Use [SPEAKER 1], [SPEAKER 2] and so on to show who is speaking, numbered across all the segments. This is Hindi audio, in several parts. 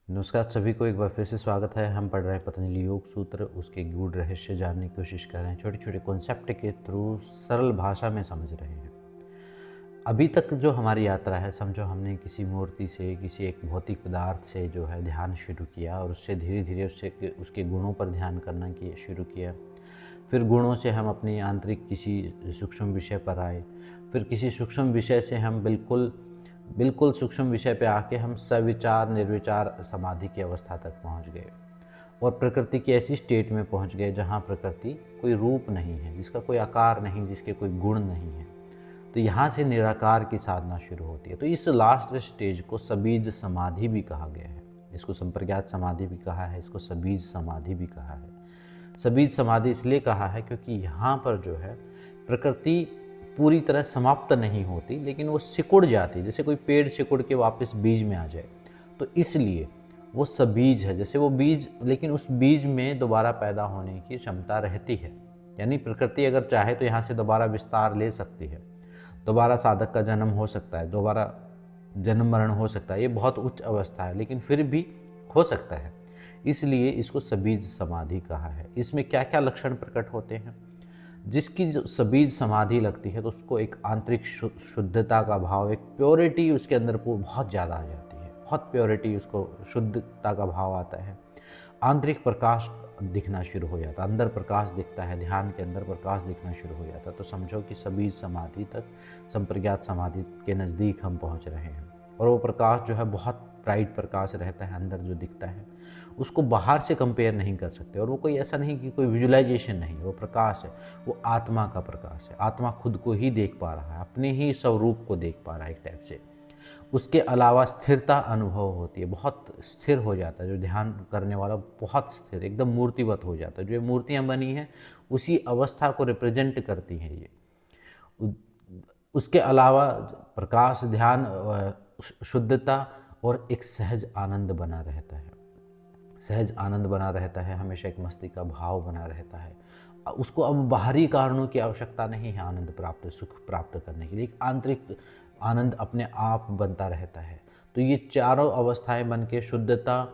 [SPEAKER 1] नमस्कार सभी को, एक बार फिर से स्वागत है। हम पढ़ रहे हैं पतंजलि योग सूत्र, उसके गूढ़ रहस्य जानने की कोशिश कर रहे हैं, छोटे छोटे कॉन्सेप्ट के थ्रू सरल भाषा में समझ रहे हैं। अभी तक जो हमारी यात्रा है, समझो हमने किसी मूर्ति से, किसी एक भौतिक पदार्थ से जो है ध्यान शुरू किया और उससे धीरे धीरे उसके गुणों पर ध्यान करना शुरू किया। फिर गुणों से हम अपनी आंतरिक किसी सूक्ष्म विषय पर आए। फिर किसी सूक्ष्म विषय से हम बिल्कुल बिल्कुल सूक्ष्म विषय पे आके हम सविचार निर्विचार समाधि की अवस्था तक पहुंच गए और प्रकृति की ऐसी स्टेट में पहुंच गए जहां प्रकृति कोई रूप नहीं है, जिसका कोई आकार नहीं, जिसके कोई गुण नहीं है। तो यहाँ से निराकार की साधना शुरू होती है। तो इस लास्ट स्टेज को सबीज समाधि भी कहा गया है। इसको संप्रज्ञात समाधि भी कहा है, इसको सबीज समाधि भी कहा है। सबीज समाधि इसलिए कहा है क्योंकि यहाँ पर जो है प्रकृति पूरी तरह समाप्त नहीं होती, लेकिन वो सिकुड़ जाती है, जैसे कोई पेड़ सिकुड़ के वापस बीज में आ जाए। तो इसलिए वो सबीज है, जैसे वो बीज, लेकिन उस बीज में दोबारा पैदा होने की क्षमता रहती है। यानी प्रकृति अगर चाहे तो यहाँ से दोबारा विस्तार ले सकती है, दोबारा साधक का जन्म हो सकता है, दोबारा जन्म मरण हो सकता है। ये बहुत उच्च अवस्था है, लेकिन फिर भी हो सकता है। इसलिए इसको सबीज समाधि कहा है। इसमें क्या क्या लक्षण प्रकट होते हैं? जिसकी जो सबीज समाधि लगती है तो उसको एक आंतरिक शुद्धता का भाव, एक प्योरिटी उसके अंदर वो बहुत ज़्यादा आ जाती है, बहुत प्योरिटी, उसको शुद्धता का भाव आता है। आंतरिक प्रकाश दिखना शुरू हो जाता है, अंदर प्रकाश दिखता है, ध्यान के अंदर प्रकाश दिखना शुरू हो जाता है। तो समझो कि सबीज समाधि तक, संप्रज्ञात समाधि के नज़दीक हम पहुंच रहे हैं। और वो प्रकाश जो है बहुत ब्राइट प्रकाश रहता है, अंदर जो दिखता है उसको बाहर से कंपेयर नहीं कर सकते। और वो कोई ऐसा नहीं कि कोई विजुअलाइजेशन नहीं, वो प्रकाश है, वो आत्मा का प्रकाश है। आत्मा खुद को ही देख पा रहा है, अपने ही स्वरूप को देख पा रहा है एक टाइप से। उसके अलावा स्थिरता अनुभव होती है, बहुत स्थिर हो जाता है। जो ध्यान करने वाला बहुत स्थिर, एकदम मूर्तिवत हो जाता है। जो मूर्तियाँ बनी हैं उसी अवस्था को रिप्रेजेंट करती हैं ये। उसके अलावा प्रकाश, ध्यान, शुद्धता और एक सहज आनंद बना रहता है। सहज आनंद बना रहता है, हमेशा एक मस्ती का भाव बना रहता है। उसको अब बाहरी कारणों की आवश्यकता नहीं है आनंद प्राप्त, सुख प्राप्त करने के लिए। एक आंतरिक आनंद अपने आप बनता रहता है। तो ये चारों अवस्थाएं बन के, शुद्धता,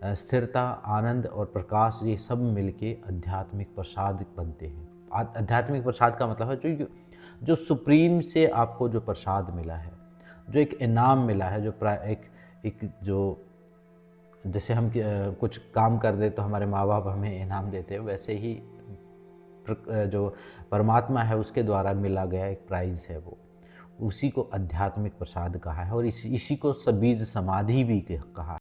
[SPEAKER 1] स्थिरता, आनंद और प्रकाश, ये सब मिलके आध्यात्मिक प्रसाद बनते हैं। आध्यात्मिक प्रसाद का मतलब है जो जो सुप्रीम से आपको जो प्रसाद मिला है, जो एक इनाम मिला है, जो एक एक जो, जैसे हम कुछ काम कर दे तो हमारे माँ बाप हमें इनाम देते हैं, वैसे ही जो परमात्मा है उसके द्वारा मिला गया एक प्राइज़ है, वो उसी को आध्यात्मिक प्रसाद कहा है। और इसी को सबीज समाधि भी कहा है।